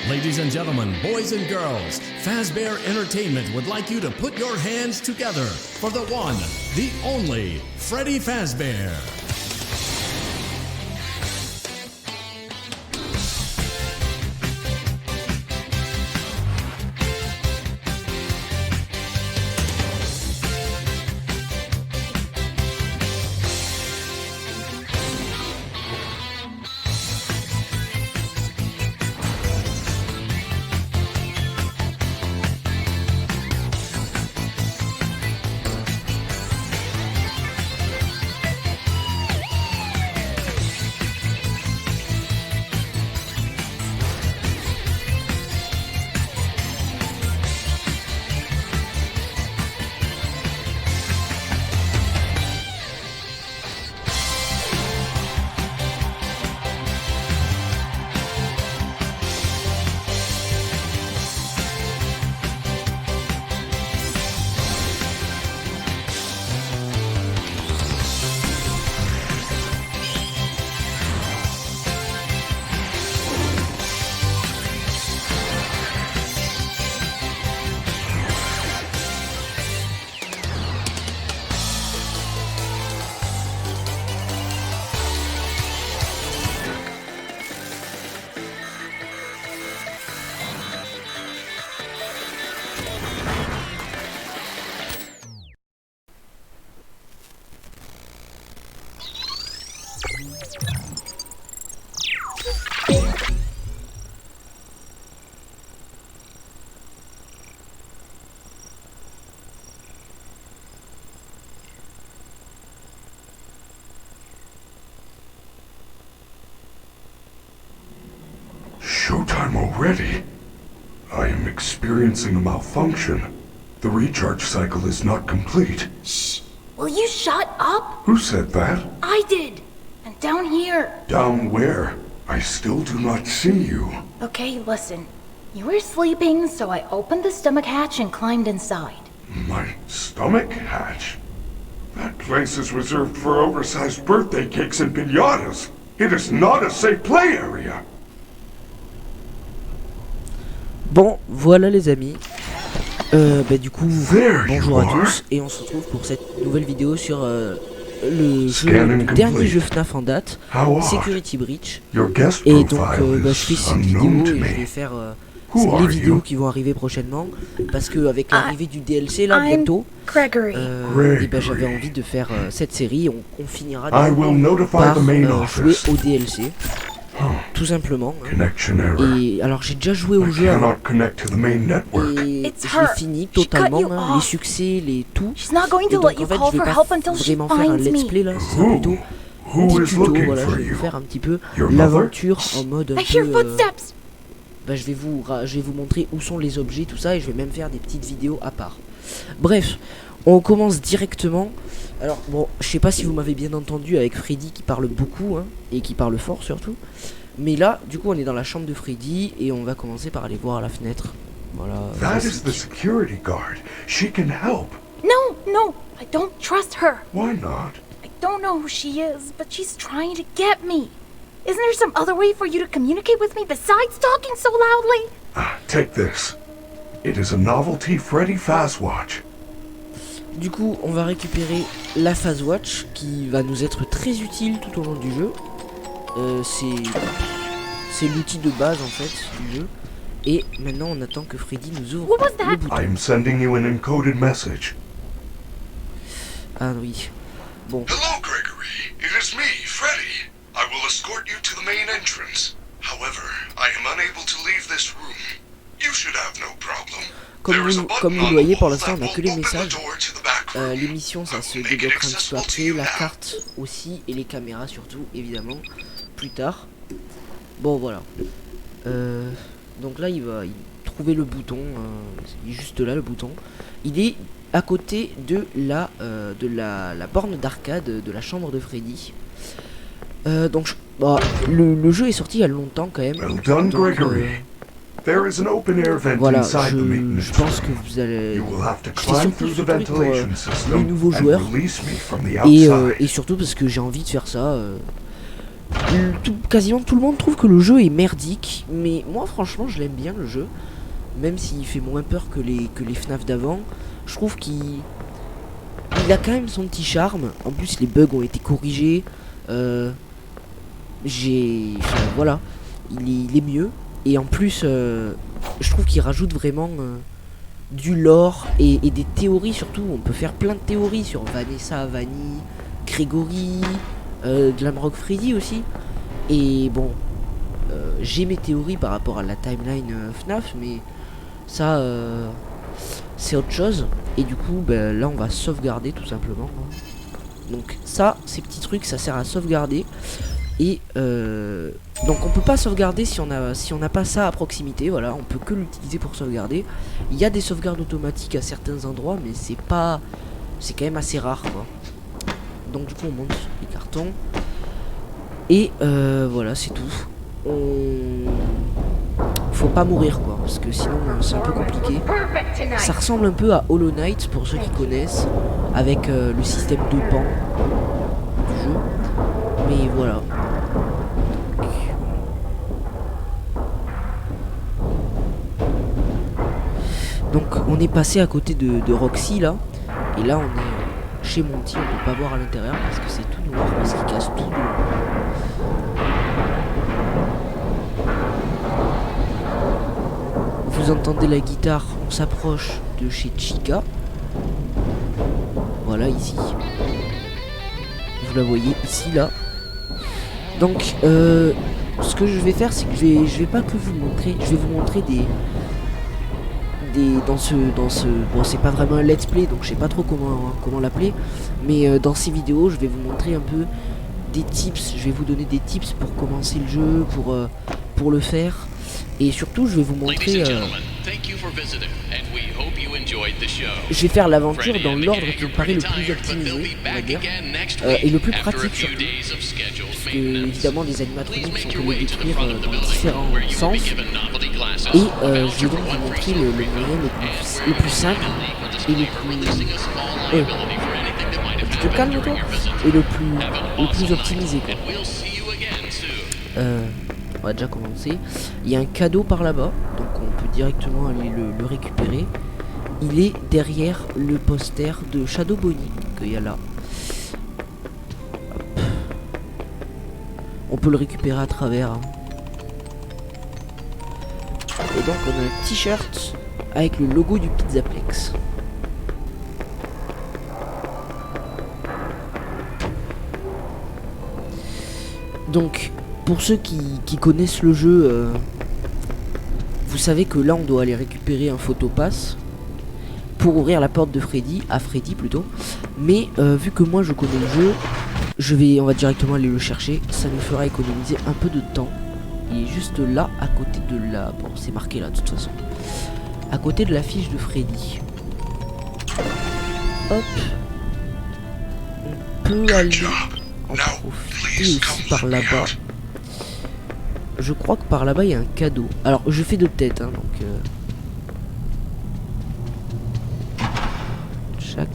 Ladies and gentlemen, boys and girls, Fazbear Entertainment would like you to put your hands together for the one, the only, Freddy Fazbear. Showtime already? I am experiencing a malfunction. The recharge cycle is not complete. Shh! Will you shut up? Who said that? I did! And down here. Down where? I still do not see you. Okay, listen. You were sleeping, so I opened the stomach hatch and climbed inside. My stomach hatch? That place is reserved for oversized birthday cakes and piñatas. It is not a safe play area. Bon, voilà les amis. Du coup, bonjour à tous et on se retrouve pour cette nouvelle vidéo sur le dernier jeu FNAF en date, Security Breach. Et donc, je fais cette vidéo et je vais faire les vidéos qui vont arriver prochainement parce que avec l'arrivée du DLC là bientôt, j'avais envie de faire cette série. On finira par jouer au DLC. Tout simplement. Et alors j'ai déjà joué au jeu avant. Et j'ai fini totalement, les succès, les tout. Et donc en fait je vais pas vraiment faire un let's play là, c'est plutôt un petit tuto, voilà, je vais vous faire un petit peu l'aventure en mode un peu, je vais vous montrer où sont les objets, tout ça, et je vais même faire des petites vidéos à part. Bref, on commence directement. Alors bon, je sais pas si vous m'avez bien entendu avec Freddy qui parle beaucoup, hein, et qui parle fort surtout. Mais là, du coup, on est dans la chambre de Freddy et on va commencer par aller voir à la fenêtre. Voilà. That is the security guard. She can help. No, I don't trust her. Why not? I don't know who she is, but she's trying to get me. Isn't there some other way for you to communicate with me besides talking so loudly? Take this. It is a novelty Freddy Fazwatch. Du coup, on va récupérer la Fazwatch qui va nous être très utile tout au long du jeu. C'est l'outil de base en fait du jeu. Et maintenant, on attend que Freddy nous ouvre le bouton. I am sending you an encoded message. Ah oui. Bon. Hello, Gregory. It is me, Freddy. I will escort you to the main entrance. However, I am unable to leave this room. You should have no problem. Comme vous le voyez, pour l'instant, on n'a que les messages. Les missions, ça se débloquera un petit peu après. La carte aussi, et les caméras surtout, évidemment, plus tard. Bon, voilà. Donc là, il va trouver le bouton. Il est juste là, le bouton. Il est à côté de la borne d'arcade de la chambre de Freddy. Donc, le jeu est sorti il y a longtemps quand même. Donc, voilà, je pense que vous allez... C'est surtout pour les nouveaux joueurs. Et surtout parce que j'ai envie de faire ça. quasiment tout le monde trouve que le jeu est merdique, mais moi franchement je l'aime bien le jeu, même s'il fait moins peur que les FNAF d'avant. Je trouve qu'il a quand même son petit charme. En plus les bugs ont été corrigés, voilà, il est mieux, et en plus je trouve qu'il rajoute vraiment du lore et des théories. Surtout on peut faire plein de théories sur Vanessa, Vanny, Gregory, Glamrock Freddy aussi. Et bon, j'ai mes théories par rapport à la timeline FNAF, mais ça c'est autre chose. Et du coup là on va sauvegarder tout simplement. Donc ça, ces petits trucs, ça sert à sauvegarder. Et donc on peut pas sauvegarder si on n'a pas ça à proximité. Voilà, on peut que l'utiliser pour sauvegarder. Il y a des sauvegardes automatiques à certains endroits, mais c'est quand même assez rare quoi. Donc du coup on monte les cartons. Et voilà, c'est tout. Faut pas mourir quoi, parce que sinon c'est un peu compliqué. Ça ressemble un peu à Hollow Knight pour ceux qui connaissent, avec le système de pan du jeu. Mais voilà. Donc on est passé à côté de Roxy là. Et là on est chez Monty, on peut pas voir à l'intérieur parce que c'est tout noir, parce qu'il casse tout de l'eau. Vous entendez la guitare, on s'approche de chez Chica. Voilà, ici. Vous la voyez ici, là. Donc, ce que je vais faire, c'est que je vais pas que vous montrer, je vais vous montrer dans ce bon, c'est pas vraiment un let's play, donc je sais pas trop comment l'appeler, mais dans ces vidéos, je vais vous montrer un peu des tips. Je vais vous donner des tips pour commencer le jeu, pour le faire. Et surtout, je vais vous montrer. Je vais faire l'aventure dans l'ordre qui me paraît le plus optimisé, on va dire, et le plus pratique surtout. Parce que évidemment, les animatroniques sont que les détruire dans différents sens. Et je vais donc vous montrer le moyen le plus simple et le plus. Tu te calmes toi. Et le plus optimisé quoi. On va déjà commencer. Il y a un cadeau par là-bas, donc on peut directement aller le récupérer. Il est derrière le poster de Shadow Bonnie qu'il y a là. Hop. On peut le récupérer à travers. Hein. Et donc on a un t-shirt avec le logo du Pizzaplex. Donc pour ceux qui connaissent le jeu, vous savez que là on doit aller récupérer un photopass pour ouvrir la porte de Freddy, à Freddy plutôt. Mais vu que moi je connais le jeu, on va directement aller le chercher. Ça nous fera économiser un peu de temps. Il est juste là, à côté de la... Bon, c'est marqué là de toute façon. À côté de la fiche de Freddy. Hop. On peut aller en profiter aussi par là-bas. Je crois que par là-bas il y a un cadeau. Alors je fais de tête hein, donc chaque.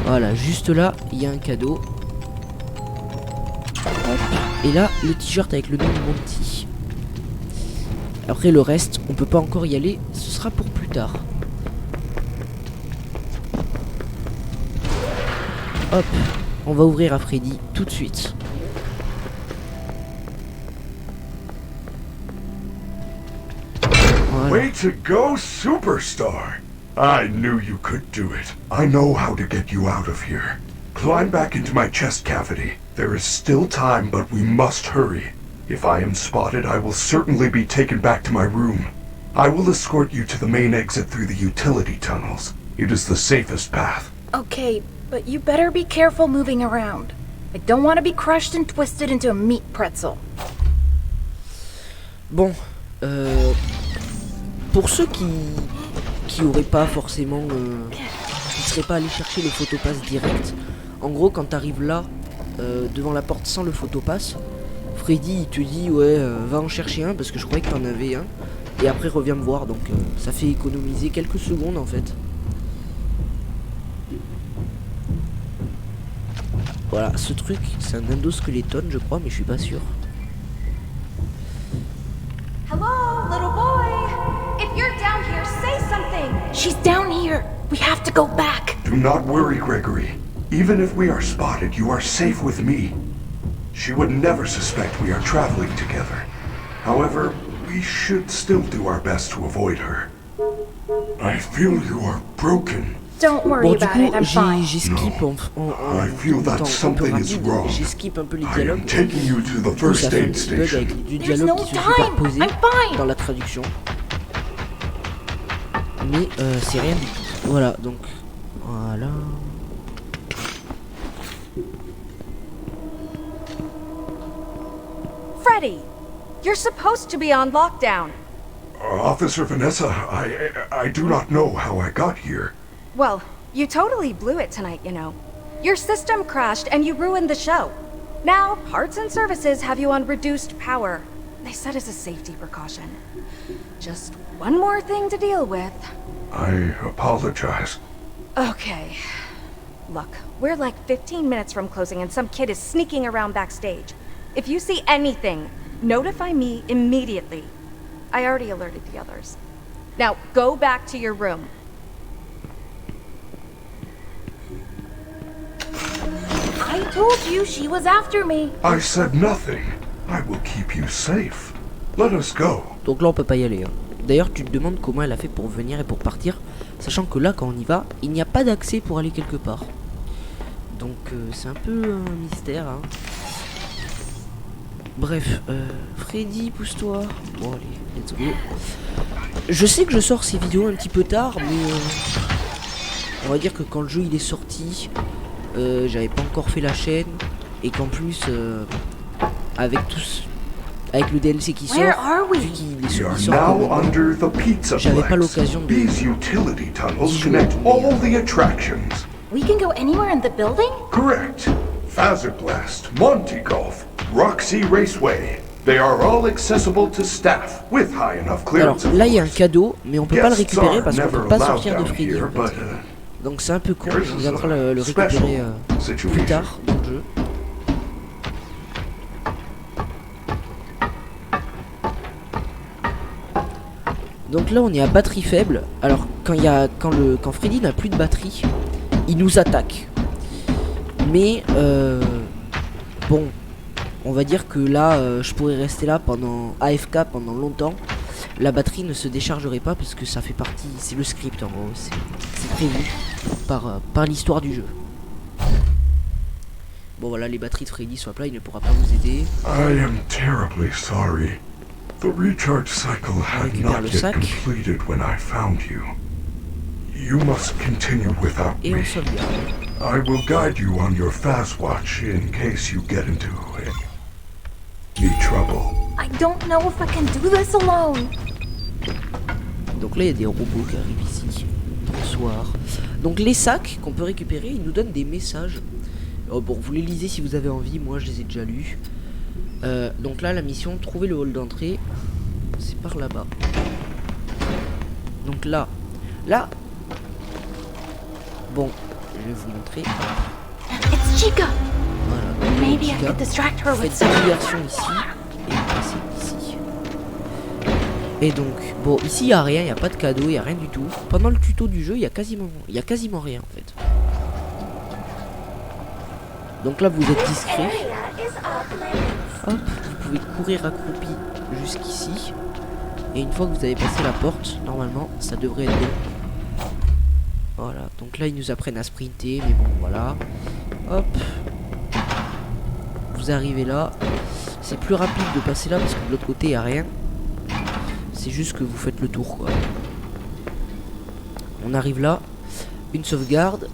Voilà, juste là il y a un cadeau. Hop. Et là le t-shirt avec le nom de Monty. Après le reste on peut pas encore y aller, ce sera pour plus tard. Hop, on va ouvrir à Freddy tout de suite. Way to go, superstar! I knew you could do it. I know how to get you out of here. Climb back into my chest cavity. There is still time, but we must hurry. If I am spotted, I will certainly be taken back to my room. I will escort you to the main exit through the utility tunnels. It is the safest path. Okay, but you better be careful moving around. I don't want to be crushed and twisted into a meat pretzel. Bon, pour ceux qui auraient pas forcément, qui seraient pas allés chercher le photopass direct, en gros quand t'arrives là, devant la porte sans le photopass, Freddy il te dit ouais va en chercher un parce que je croyais que t'en avais un, et après reviens me voir, donc ça fait économiser quelques secondes en fait. Voilà, ce truc, c'est un endosqueleton, je crois, mais je suis pas sûr. Hello, little boy. If you're down here, say something. She's down here. We have to go back. Do not worry, Gregory. Even if we are spotted, you are safe with me. She would never suspect we are traveling together. However, we should still do our best to avoid her. I feel you are broken. Don't worry Bon, du about it. I'm coup, fine. j'ai skip en I feel that temps un peu something is rapide. wrong. J'ai skip un peu les I am dialogues. taking you to the Du coup, first ça fait un aid petit bug avec station. du There's dialogue no qui sont time. superposés I'm fine. dans la traduction. Mais c'est rien du tout. Voilà, donc voilà. Freddy, you're supposed to be on lockdown. Officer Vanessa, I do not know how I got here. Well, you totally blew it tonight, you know. Your system crashed and you ruined the show. Now, parts and services have you on reduced power. They said as a safety precaution. Just one more thing to deal with. I apologize. Okay. Look, we're like 15 minutes from closing and some kid is sneaking around backstage. If you see anything, notify me immediately. I already alerted the others. Now, go back to your room. I told you she was after me. I said nothing. I will keep you safe. Let us go. Donc là on peut pas y aller. Hein. D'ailleurs tu te demandes comment elle a fait pour venir et pour partir, sachant que là quand on y va, il n'y a pas d'accès pour aller quelque part. Donc c'est un peu un mystère. Hein. Bref, Freddy, pousse-toi. Bon allez, let's go. Je sais que je sors ces vidéos un petit peu tard, mais on va dire que quand le jeu il est sorti, j'avais pas encore fait la chaîne, et qu'en plus avec tous, avec le DLC qui sort, Where are we? vu qu'il We est are sort now maintenant, under the pizza j'avais pas plex. l'occasion de These utility tunnels d'y jouer, connect mais, all the attractions. We can go anywhere in the building? Correct. Fazerblast, Monty Golf, Roxy Raceway. They are all accessible to staff with high enough Alors clearance. of là il y a un course. cadeau, mais on peut pas le Guests récupérer are parce qu'on never peut pas allowed sortir de down Freddy here, en but, fait. Donc c'est un peu con, yours on is viendra a le special récupérer plus situation. tard dans le jeu. Donc là on est à batterie faible. Alors quand Freddy n'a plus de batterie, il nous attaque. Mais bon, on va dire que là je pourrais rester là pendant AFK pendant longtemps. La batterie ne se déchargerait pas parce que ça fait partie, c'est le script en gros, c'est prévu par l'histoire du jeu. Bon voilà, les batteries de Freddy sont à plat, il ne pourra pas vous aider. I am terribly sorry. The recharge cycle had récupère not le yet sac. completed when I found you. You must continue without Et on me. sauvegarde. I will guide you on your fast watch in case you get into any trouble. I don't know if I can do this alone. Donc là il y a des robots qui arrivent ici. Bonsoir. Donc les sacs qu'on peut récupérer, ils nous donnent des messages. Oh, bon, vous les lisez si vous avez envie, moi je les ai déjà lus. Donc là la mission, trouver le hall d'entrée, c'est par là-bas. Donc là, bon, je vais vous montrer. It's Chica. Voilà. donc, Maybe I Chica. could distract her with Faites some. cette diversion ici et vous passez ici. Et donc, bon, ici il n'y a rien, il n'y a pas de cadeau, il n'y a rien du tout. Pendant le tuto du jeu, il y a quasiment rien en fait. Donc là vous êtes discret. Hop, vous pouvez courir accroupi jusqu'ici. Et une fois que vous avez passé la porte, normalement ça devrait être bon. Voilà, donc là ils nous apprennent à sprinter, mais bon voilà. Hop. Vous arrivez là. C'est plus rapide de passer là parce que de l'autre côté il n'y a rien. C'est juste que vous faites le tour quoi. On arrive là. Une sauvegarde.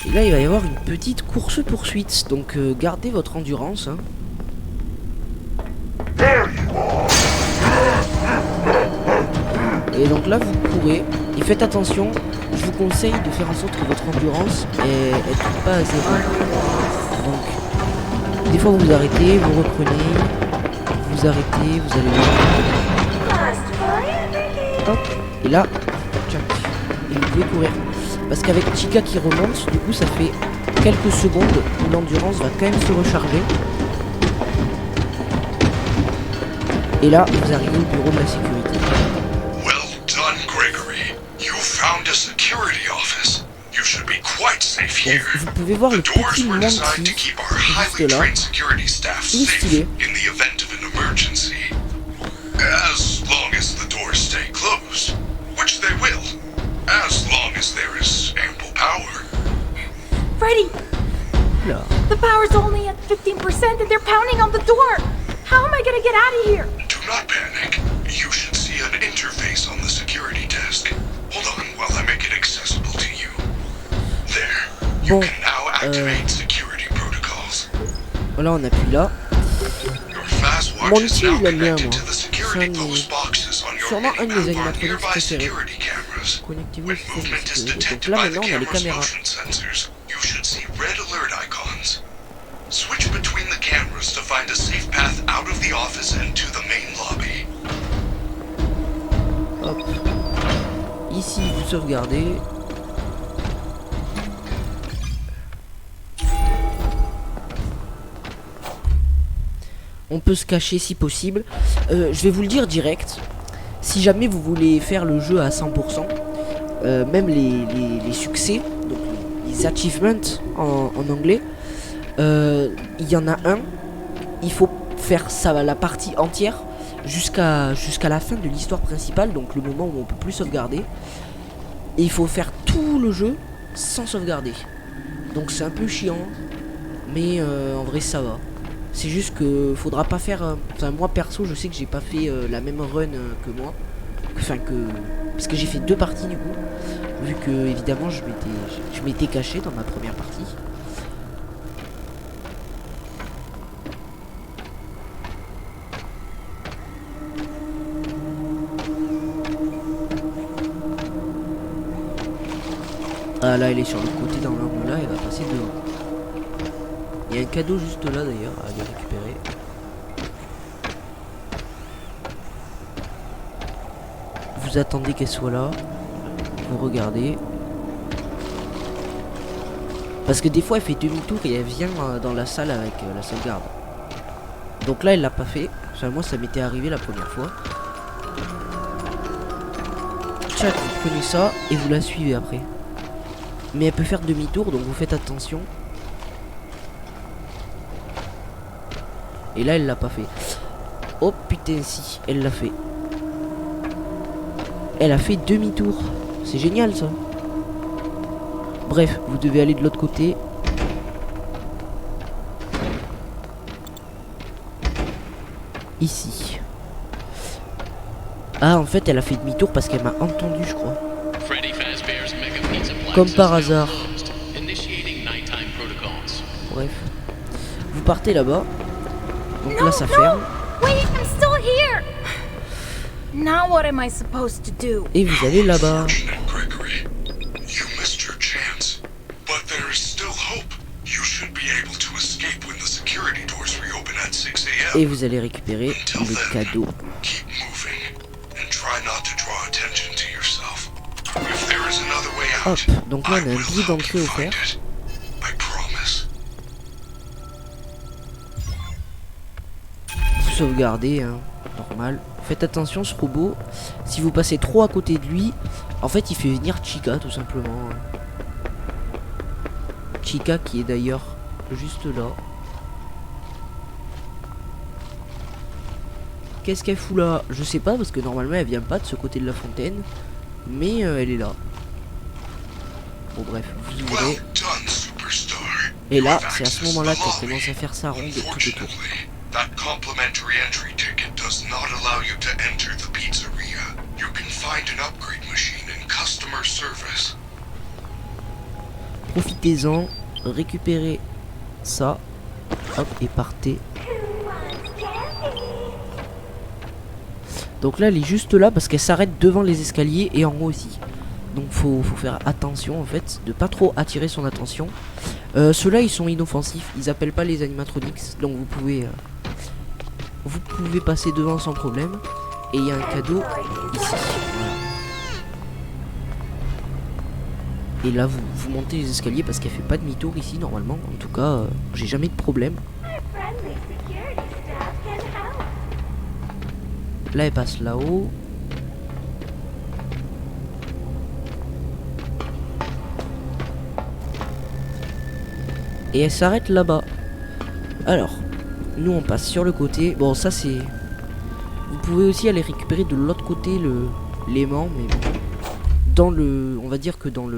Et là il va y avoir une petite course-poursuite. Donc gardez votre endurance. Hein. Et donc là vous courez. Et faites attention. Je vous conseille de faire en sorte que votre endurance est pas à zéro. Donc des fois vous vous arrêtez, vous reprenez. Vous arrêtez, vous allez là. Hop. Et là, tchac. Et vous pouvez courir. Parce qu'avec Chica qui remonte, du coup ça fait quelques secondes où l'endurance va quand même se recharger. Et là, vous arrivez au bureau de la sécurité. Well done, Gregory. You found a security office. You should be quite safe here. Vous pouvez voir le petit monde qui est juste là. Il est stylé. In the event of an emergency. As long as the doors stay closed, which they will. As long as there is ample power. Freddy! Là. The power's only at 15% and they're pounding on the door! How am I gonna get out of here? Do not panic. You should see an interface on the security desk. Hold on while I make it accessible to you. There. You can now activate security protocols. Voilà, on appuie là. Your fast Mon watch is outil, now je l'aime bien, connected moi. to the C'est security un de mes- post boxes on your sûrement un de mes mini-map on animatronics nearby préférés. security cameras. Connectez-vous au When système de movement is sécurité. Donc detected là by the maintenant on a les camera's caméras. motion sensors, you should see red alert icons. Switch between the cameras to find a safe path out of the office and to the main lobby. Hop. Ici vous sauvegardez. On peut se cacher si possible. Je vais vous le dire direct. Si jamais vous voulez faire le jeu à 100%, même les succès, donc les achievements en anglais, il y en a un. Il faut faire ça, la partie entière jusqu'à la fin de l'histoire principale, donc le moment où on peut plus sauvegarder. Et il faut faire tout le jeu sans sauvegarder. Donc c'est un peu chiant, mais en vrai ça va. C'est juste que faudra pas faire. Enfin moi perso je sais que j'ai pas fait la même run que moi. Enfin que. Parce que j'ai fait 2 parties du coup. Vu que évidemment je m'étais caché dans ma première partie. Ah là elle est sur le côté dans l'angle là, elle va passer devant. Il y a un cadeau juste là d'ailleurs à aller récupérer. Vous attendez qu'elle soit là. Vous regardez. Parce que des fois elle fait demi-tour et elle vient dans la salle avec la sauvegarde. Donc là elle l'a pas fait. Enfin moi ça m'était arrivé la première fois. Tchac, vous prenez ça et vous la suivez après. Mais elle peut faire demi-tour donc vous faites attention. Et là elle l'a pas fait. Oh putain si, elle l'a fait. Elle a fait demi-tour. C'est génial ça. Bref, vous devez aller de l'autre côté. Ici. Ah en fait elle a fait demi-tour parce qu'elle m'a entendu je crois. Comme par hasard. Bref. Vous partez là-bas. Donc là ça ferme. Wait, I'm still here! Now what am I supposed to do? Et vous allez là-bas. Gregory, you missed your chance, but there is still hope. You should be able to escape when the security doors reopen at 6 a.m. Et vous allez récupérer le cadeau. Keep moving and try not to draw attention to yourself. If there is another way out, Hop, donc là on a un billet d'entrée offert. I promise. Vous sauvegardez, hein, normal. Faites attention ce robot. Si vous passez trop à côté de lui, en fait il fait venir Chica tout simplement. Chica qui est d'ailleurs juste là. Qu'est-ce qu'elle fout là? Je sais pas parce que normalement elle vient pas de ce côté de la fontaine. Mais elle est là. Bon bref, vous ouvrez. Well done, superstar. Et là, You have c'est à ce access to moment-là the qu'elle lobby. commence à faire sa ronde tout autour. Unfortunately, that complimentary entry ticket does not allow you to enter the pizzeria. You can find an upgrade machine in customer service. Profitez-en, récupérez ça, hop, et partez. Donc là, elle est juste là parce qu'elle s'arrête devant les escaliers et en haut aussi. Donc faut faire attention en fait, de pas trop attirer son attention. Ceux-là, ils sont inoffensifs, ils appellent pas les animatronics, donc vous pouvez passer devant sans problème. Et il y a un cadeau ici. Voilà. Et là vous montez les escaliers parce qu'elle fait pas demi-tour ici normalement. En tout cas, j'ai jamais de problème. Là elle passe là-haut. Et elle s'arrête là-bas. Alors, nous on passe sur le côté. Bon ça c'est... Vous pouvez aussi aller récupérer de l'autre côté l'aimant, mais bon. Dans le... On va dire que dans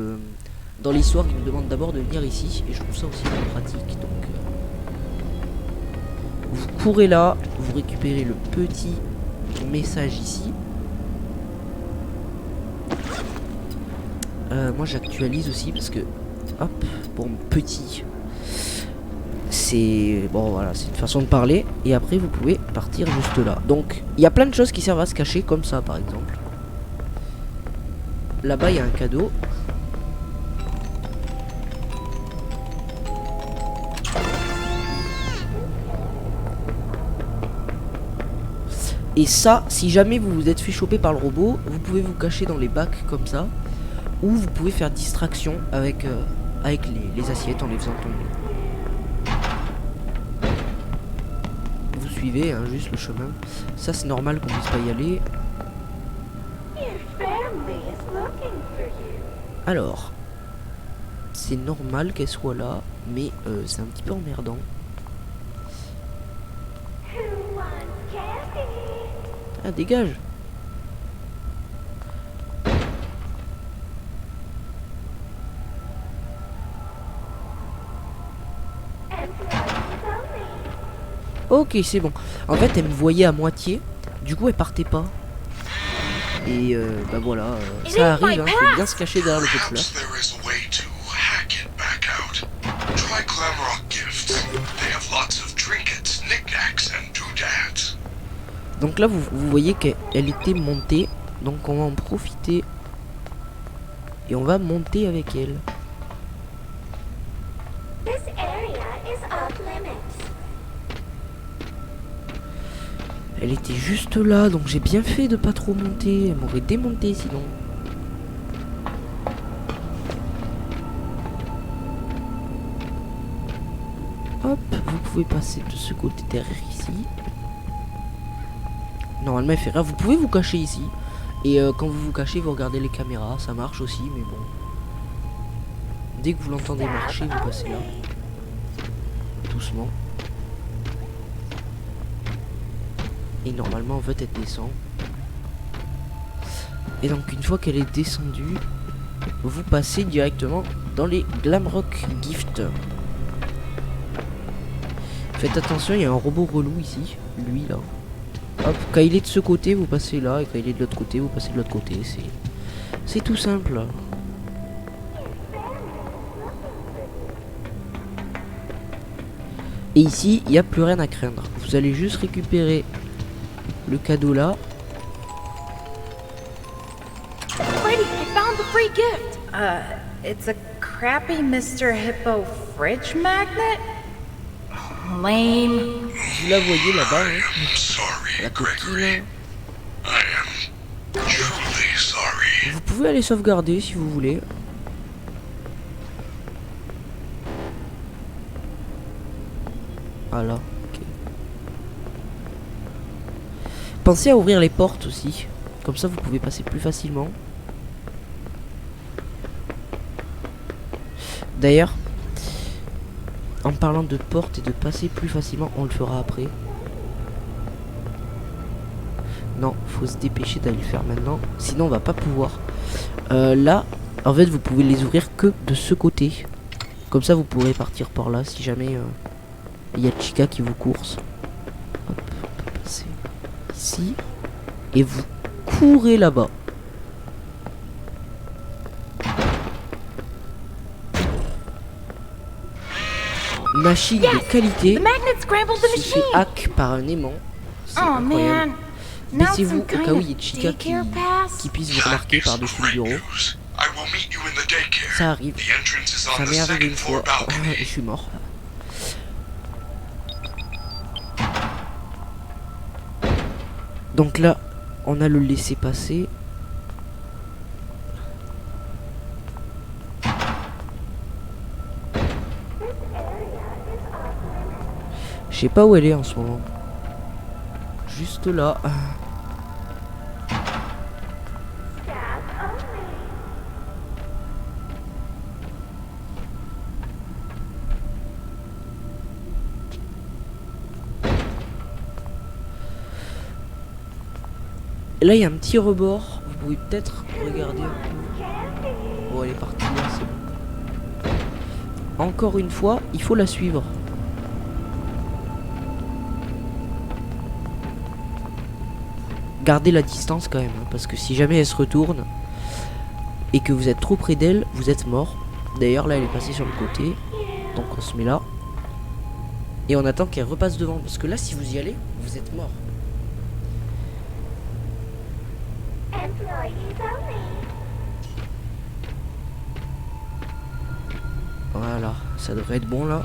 l'histoire, il nous demande d'abord de venir ici. Et je trouve ça aussi plus pratique. Donc... vous courez là, vous récupérez le petit message ici. Moi j'actualise aussi parce que... Hop, bon petit... C'est bon voilà, c'est une façon de parler. Et après vous pouvez partir juste là. Donc il y a plein de choses qui servent à se cacher, comme ça par exemple. Là-bas il y a un cadeau. Et ça, si jamais vous vous êtes fait choper par le robot, vous pouvez vous cacher dans les bacs comme ça. Ou vous pouvez faire distraction avec les assiettes en les faisant tomber. Suivez hein, juste le chemin. Ça c'est normal qu'on puisse pas y aller. Alors, c'est normal qu'elle soit là, mais c'est un petit peu emmerdant. Ah dégage. Ok, c'est bon. En fait, elle me voyait à moitié. Du coup, elle partait pas. Et bah voilà, ça arrive, hein, faut bien se cacher derrière le pot de fleurs. Donc là, vous voyez qu'elle était montée. Donc on va en profiter. Et on va monter avec elle. Elle était juste là, donc j'ai bien fait de pas trop monter. Elle m'aurait démonté sinon. Hop, vous pouvez passer de ce côté derrière ici. Normalement elle fait rien. Vous pouvez vous cacher ici. Et quand vous vous cachez, vous regardez les caméras. Ça marche aussi, mais bon. Dès que vous l'entendez marcher, vous passez là. Doucement. Et normalement en fait elle descend. Et donc une fois qu'elle est descendue, vous passez directement dans les Glamrock Gift. Faites attention, il y a un robot relou ici. Lui là. Hop, quand il est de ce côté vous passez là. Et quand il est de l'autre côté vous passez de l'autre côté. C'est tout simple. Et ici il n'y a plus rien à craindre. Vous allez juste récupérer le cadeau là. Freddy, I found the free gift. It's a crappy Mr. Hippo fridge magnet? Lame. Vous la voyez là-bas, hein, la coquine. Vous pouvez aller sauvegarder si vous voulez. Voilà. Ok. Pensez à ouvrir les portes aussi. Comme ça vous pouvez passer plus facilement. D'ailleurs, en parlant de portes et de passer plus facilement, on le fera après. Non, faut se dépêcher d'aller le faire maintenant. Sinon on va pas pouvoir. Là, en fait vous pouvez les ouvrir que de ce côté. Comme ça vous pourrez partir par là si jamais il y a Chica qui vous course. Hop, passer ici. Et vous courez là-bas. Machine de qualité se fait hack par un aimant. C'est incroyable. Baissez-vous au cas où il y ait Chica qui puisse vous remarquer par-dessus le bureau. Ça arrive. Ça m'est arrivé une fois. Et je suis mort. Donc là, on a le laisser passer. Je sais pas où elle est en ce moment. Juste là. Et là il y a un petit rebord. Vous pouvez peut-être regarder un peu. Oh, elle est partie là, c'est bon. Encore une fois, il faut la suivre. Gardez la distance quand même, hein, parce que si jamais elle se retourne et que vous êtes trop près d'elle, vous êtes mort. D'ailleurs là elle est passée sur le côté, donc on se met là et on attend qu'elle repasse devant, parce que là si vous y allez, vous êtes mort. Voilà, ça devrait être bon là.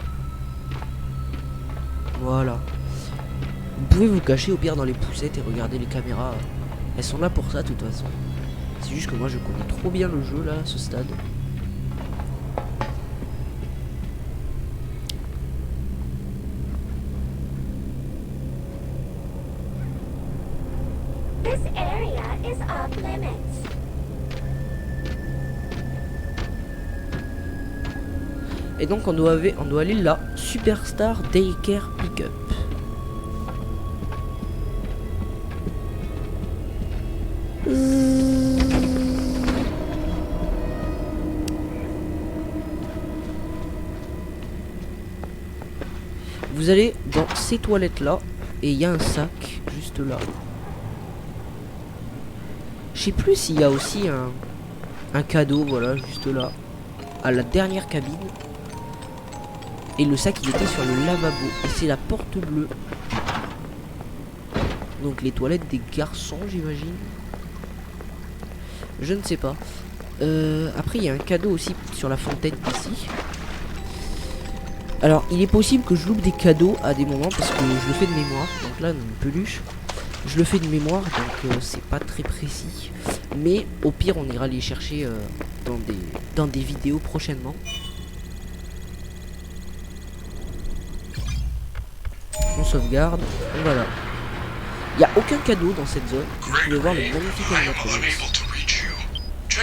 Voilà. Vous pouvez vous cacher au pire dans les poussettes et regarder les caméras. Elles sont là pour ça de toute façon. C'est juste que moi je connais trop bien le jeu là à ce stade. This area is off limits. Et donc on doit aller là. Superstar Daycare Pickup. Vous allez dans ces toilettes là et il y a un sac juste là. Je sais plus s'il y a aussi un cadeau, voilà, juste là, à la dernière cabine. Et le sac il était sur le lavabo et c'est la porte bleue. Donc les toilettes des garçons, j'imagine. Je ne sais pas. Après il y a un cadeau aussi sur la fontaine ici. Alors il est possible que je loupe des cadeaux à des moments parce que je le fais de mémoire. Donc là une peluche, je le fais de mémoire, donc c'est pas très précis. Mais au pire on ira les chercher dans des vidéos prochainement. On sauvegarde, et voilà. Il n'y a aucun cadeau dans cette zone. Vous pouvez voir le magnifique animatronics.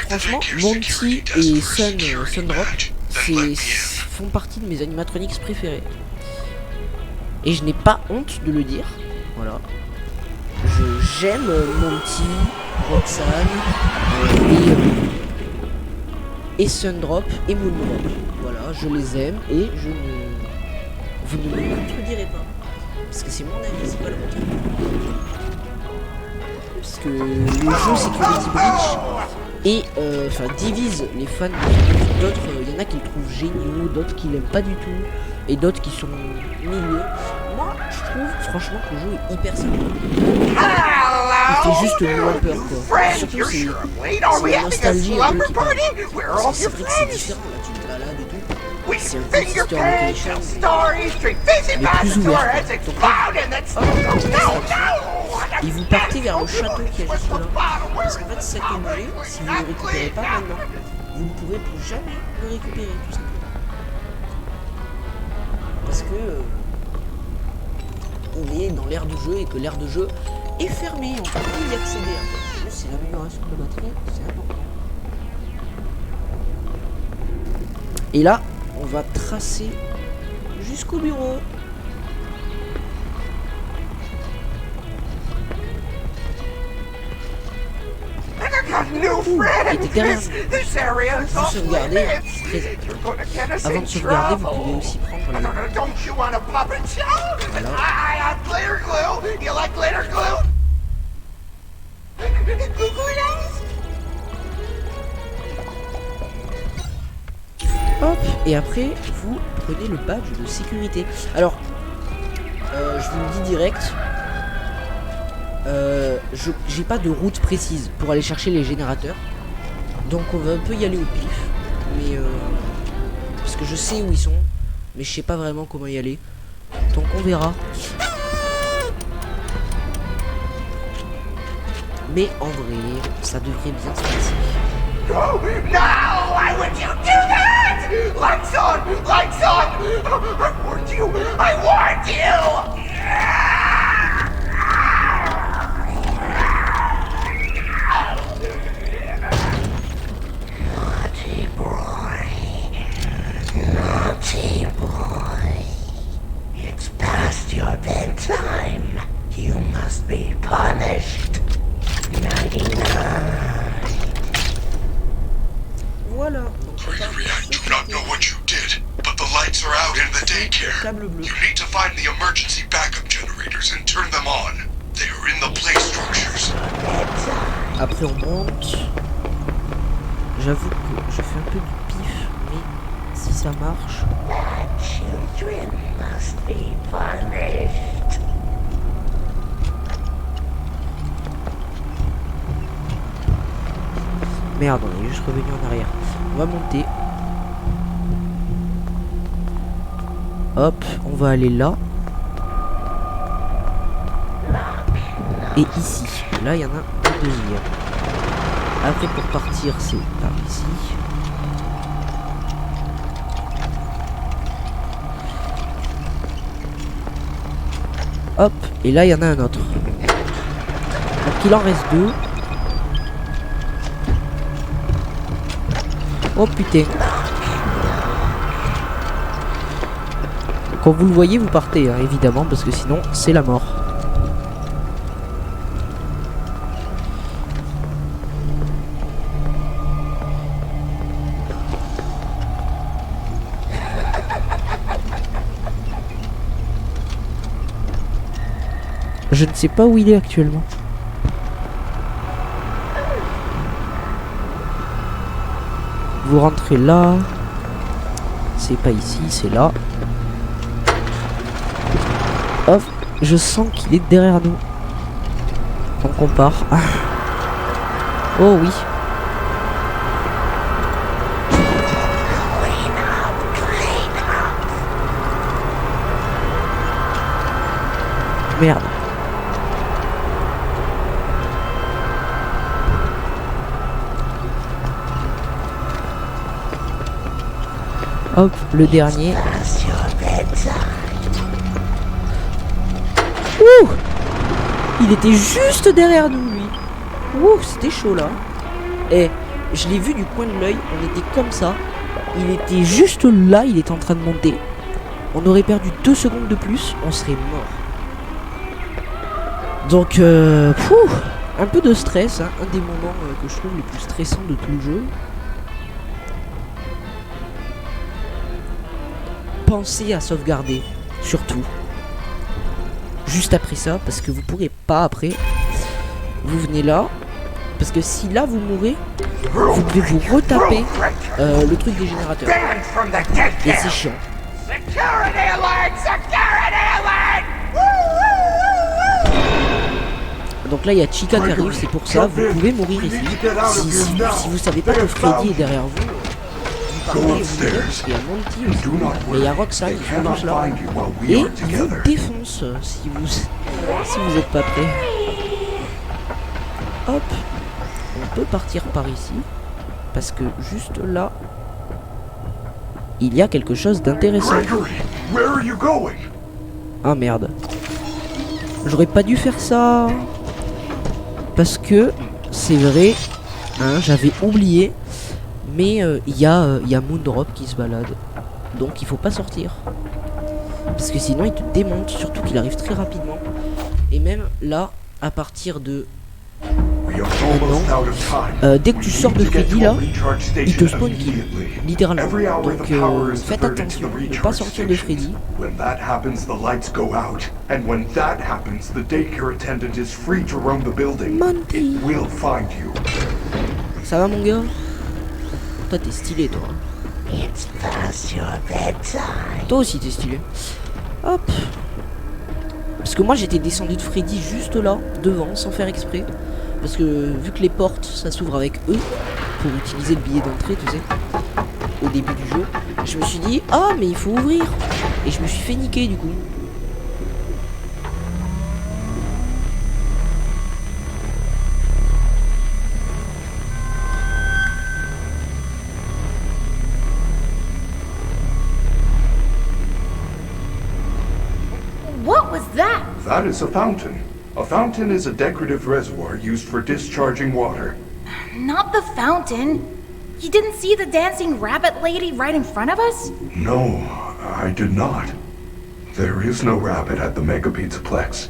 Franchement, Monty et Sundrop font partie de mes animatronics préférés. Et je n'ai pas honte de le dire. Voilà. J'aime Monty, Roxanne et Sundrop et Moondrop. Voilà, je les aime et vous ne me contredirez pas. Parce que c'est mon avis, c'est pas le vôtre. Parce que le jeu Security Breach divise les fans. D'autres, il y en a qui le trouvent géniaux, d'autres qui l'aiment pas du tout, et d'autres qui sont milieu. Moi, je trouve franchement que le jeu est hyper sympa. Il fait juste moins peur, quoi. Surtout c'est la nostalgie un peu qui parle. C'est vrai que c'est différent, là tu te balades et tout. C'est un peu Sister Location, mais plus ouvert. Donc là, et vous partez vers le château qui est juste là. Parce qu'en fait, cet objet, si vous ne le récupérez pas maintenant, vous ne pourrez plus jamais le récupérer, tout simplement. Parce que il est dans l'aire de jeu et que l'aire de jeu est fermée, on peut plus y accéder. C'est l'amélioration de la batterie, c'est important. Et là, on va tracer jusqu'au bureau. Et derrière vous sauvegardez. Avant de sauvegarder, vous pouvez aussi prendre les... Hop, et après vous prenez le badge de sécurité. Alors, je vous le dis direct, j'ai pas de route précise pour aller chercher les générateurs, donc on va un peu y aller au pif, mais parce que je sais où ils sont, mais je sais pas vraiment comment y aller, donc on verra. Mais en vrai, ça devrait bien se passer. No! Why would you do that? Lights on! Lights on! I warned you! I warned you! Naughty boy. Naughty boy. It's past your bedtime. You must be punished. 99. Voilà. I do not know what you did, but the lights are out in the daycare. You need to find the emergency backup generators and turn them on. They are in the play structures. Après on monte. J'avoue que je fais un peu du pif, mais si ça marche. Children must be punished. Merde, on est juste revenu en arrière. On va monter. Hop, on va aller là. Et ici. Là, il y en a un deuxième. Après, pour partir, c'est par ici. Hop, et là, il y en a un autre. Donc, il en reste deux. Oh putain. Quand vous le voyez, vous partez, hein, évidemment, parce que sinon, c'est la mort. Je ne sais pas où il est actuellement. Vous rentrez là. C'est pas ici, c'est là. Hop, je sens qu'il est derrière nous. Donc on part. Ah. Oh oui. Merde. Hop, le dernier. Ouh! Il était juste derrière nous, lui. Ouh, c'était chaud, là. Et je l'ai vu du coin de l'œil. On était comme ça. Il était juste là. Il était en train de monter. On aurait perdu 2 secondes de plus. On serait mort. Donc, un peu de stress. Hein, un des moments que je trouve les plus stressants de tout le jeu. Pensez à sauvegarder, surtout. Juste après ça, parce que vous pourrez pas après. Vous venez là, parce que si là vous mourrez, vous devez vous retaper le truc des générateurs. Et c'est chiant. Donc là il y a Chica qui arrive, c'est pour ça, vous pouvez mourir ici. Si vous savez pas que Freddy est derrière vous. Il y a Monty aussi, et il y a Roxanne qui sont tous là. Et ils vous défoncent si vous êtes pas prêts. Hop, on peut partir par ici. Parce que juste là, il y a quelque chose d'intéressant. Ah merde. J'aurais pas dû faire ça. Parce que, c'est vrai, hein, j'avais oublié. Mais il y a Moondrop qui se balade. Donc il faut pas sortir. Parce que sinon il te démonte. Surtout qu'il arrive très rapidement. Et même là, à partir de... dès que tu sors de Freddy là, il te spawn kill. Littéralement. Donc faites attention de ne pas sortir de Freddy. Monty. Ça va mon gars? Toi t'es stylé toi. Toi aussi t'es stylé. Hop. Parce que moi j'étais descendu de Freddy juste là, devant, sans faire exprès. Parce que vu que les portes ça s'ouvre avec eux, pour utiliser le billet d'entrée tu sais, au début du jeu, je me suis dit ah mais il faut ouvrir. Et je me suis fait niquer du coup. That is a fountain. A fountain is a decorative reservoir used for discharging water. Not the fountain. You didn't see the dancing rabbit lady right in front of us? No, I did not. There is no rabbit at the Mega Pizzaplex.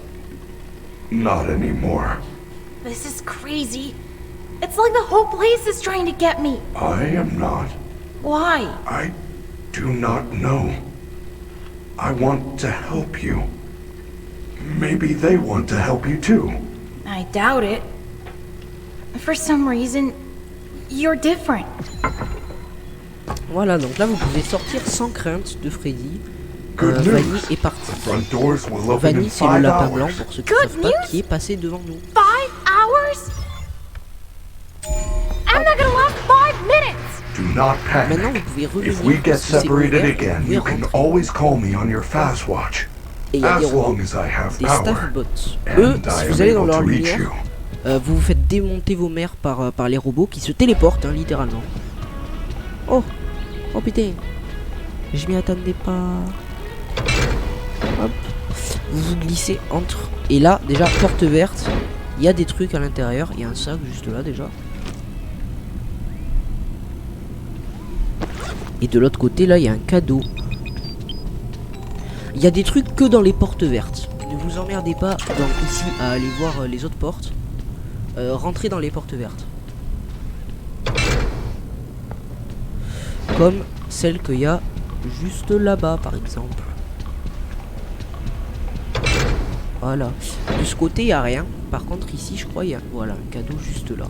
Not anymore. This is crazy. It's like the whole place is trying to get me. I am not. Why? I do not know. I want to help you. Maybe they want to help you too. I doubt it. For some reason, you're different. Voilà, donc là vous pouvez sortir sans crainte de Freddy. Good Vanny news. est parti. Front doors will open in Vanny, c'est le 5 lapin hours. blanc pour ceux qui Good ne savent pas, news. qui est passé devant nous. 5 hours? I'm not gonna last 5 minutes! Do not Maintenant panic. vous pouvez revenir. If we get parce que c'est separated ouvert, again, vous pouvez you can rentrer. always call me on your fast watch. Et il y a As des robots, long as I have des power. staff bots. Eux, And si I vous am allez dans able leur to reach lumière, you. vous vous faites démonter vos mères par les robots qui se téléportent, hein, littéralement. Oh, oh putain, je m'y attendais pas. Hop, vous vous glissez entre. Et là, déjà, porte verte. Il y a des trucs à l'intérieur. Il y a un sac juste là déjà. Et de l'autre côté, là, il y a un cadeau. Il y a des trucs que dans les portes vertes. Ne vous emmerdez pas ici à aller voir les autres portes. Rentrez dans les portes vertes. Comme celle qu'il y a juste là-bas, par exemple. Voilà. De ce côté, il n'y a rien. Par contre, ici, je crois, il y a voilà, un cadeau juste là.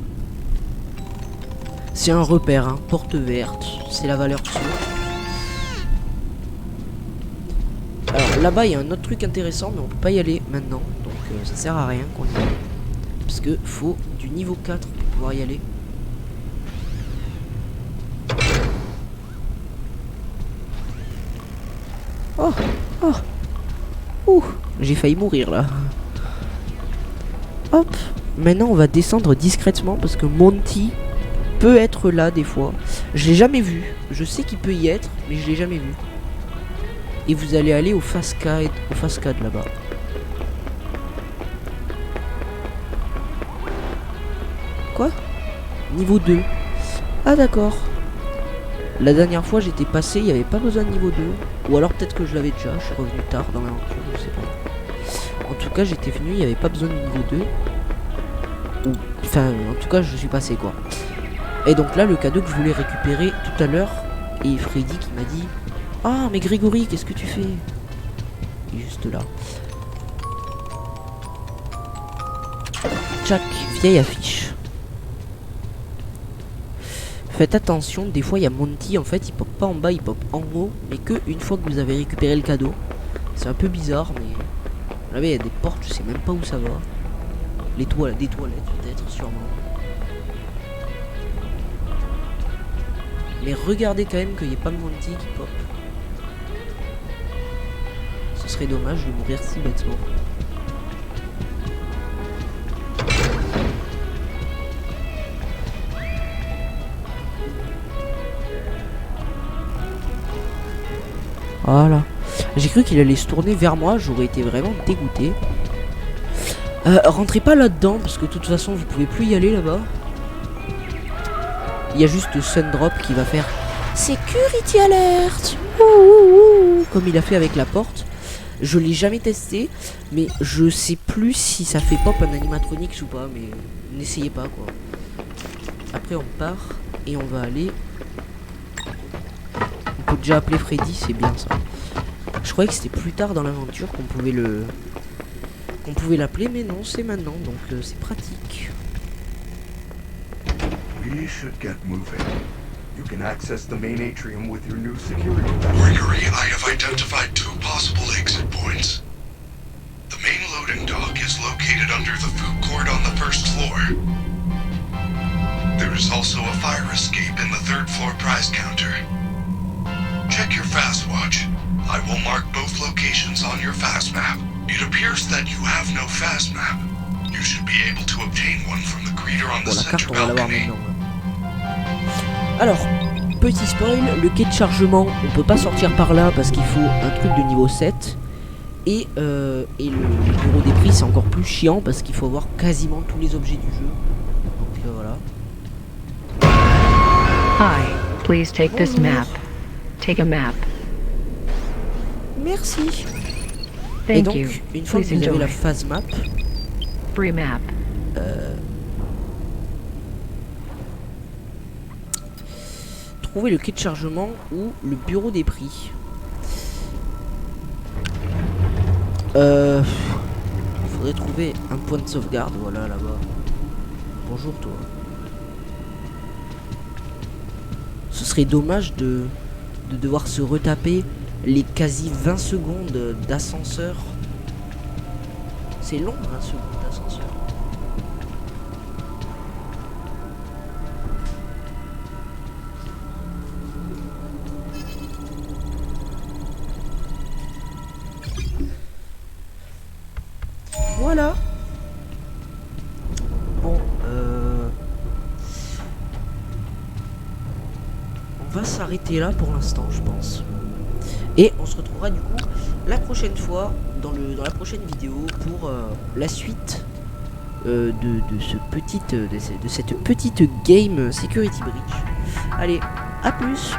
C'est un repère, hein. Porte verte. C'est la valeur sûre. Alors là-bas, il y a un autre truc intéressant, mais on peut pas y aller maintenant. Donc ça sert à rien qu'on y aille. Parce que faut du niveau 4 pour pouvoir y aller. Oh, oh, ouh, j'ai failli mourir là. Hop, maintenant on va descendre discrètement parce que Monty peut être là des fois. Je l'ai jamais vu. Je sais qu'il peut y être, mais je l'ai jamais vu. Et vous allez aller au Fascade là-bas. Quoi? Niveau 2. Ah d'accord. La dernière fois j'étais passé, il n'y avait pas besoin de niveau 2. Ou alors peut-être que je l'avais déjà, je suis revenu tard dans l'aventure, je sais pas. En tout cas j'étais venu, il n'y avait pas besoin de niveau 2. Ou, enfin en tout cas je suis passé quoi. Et donc là le cadeau que je voulais récupérer tout à l'heure, et Freddy qui m'a dit: ah mais Grégory, qu'est-ce que tu fais? Il est juste là. Tchac, vieille affiche. Faites attention, des fois il y a Monty, en fait il pop pas en bas, il pop en haut, mais que une fois que vous avez récupéré le cadeau. C'est un peu bizarre, mais là il y a des portes, je sais même pas où ça va. Des toilettes peut-être, sûrement. Mais regardez quand même qu'il n'y ait pas Monty qui pop. Ce serait dommage de mourir si bêtement. Voilà. J'ai cru qu'il allait se tourner vers moi, j'aurais été vraiment dégoûté. Rentrez pas là-dedans, parce que de toute façon vous pouvez plus y aller là-bas. Il y a juste Sundrop qui va faire Security Alert, comme il a fait avec la porte. Je l'ai jamais testé, mais je sais plus si ça fait pop un animatronics ou pas, mais n'essayez pas quoi. Après on part et on va aller. On peut déjà appeler Freddy, c'est bien ça. Je croyais que c'était plus tard dans l'aventure qu'on pouvait l'appeler, mais non, c'est maintenant, donc c'est pratique. We should get moving. You can access the main atrium with your new security. Gregory, I have identified 2 possible exit points. The main loading dock is located under the food court on the 1st floor. There is also a fire escape in the 3rd floor prize counter. Check your fast watch. I will mark both locations on your fast map. It appears that you have no fast map. You should be able to obtain one from the greeter on the Bon, la carte center on va l'avoir balcony. maintenant. Alors, petit spoil, le quai de chargement, on peut pas sortir par là parce qu'il faut un truc de niveau 7. Et le bureau des prix c'est encore plus chiant parce qu'il faut avoir quasiment tous les objets du jeu. Donc voilà. Hi, please take this map. Take a map. Merci. Thank Et donc, you. une fois que Please vous avez enjoy. la phase map, Free map. trouvez le quai de chargement ou le bureau des prix. Faudrait trouver un point de sauvegarde, voilà là-bas. Bonjour toi. Ce serait dommage de devoir se retaper les quasi 20 secondes d'ascenseur. C'est long 20 secondes d'ascenseur. Voilà. Bon, on va s'arrêter là pour l'instant, je pense. Et on se retrouvera du coup la prochaine fois dans la prochaine vidéo pour la suite de cette petite game Security Breach. Allez, à plus.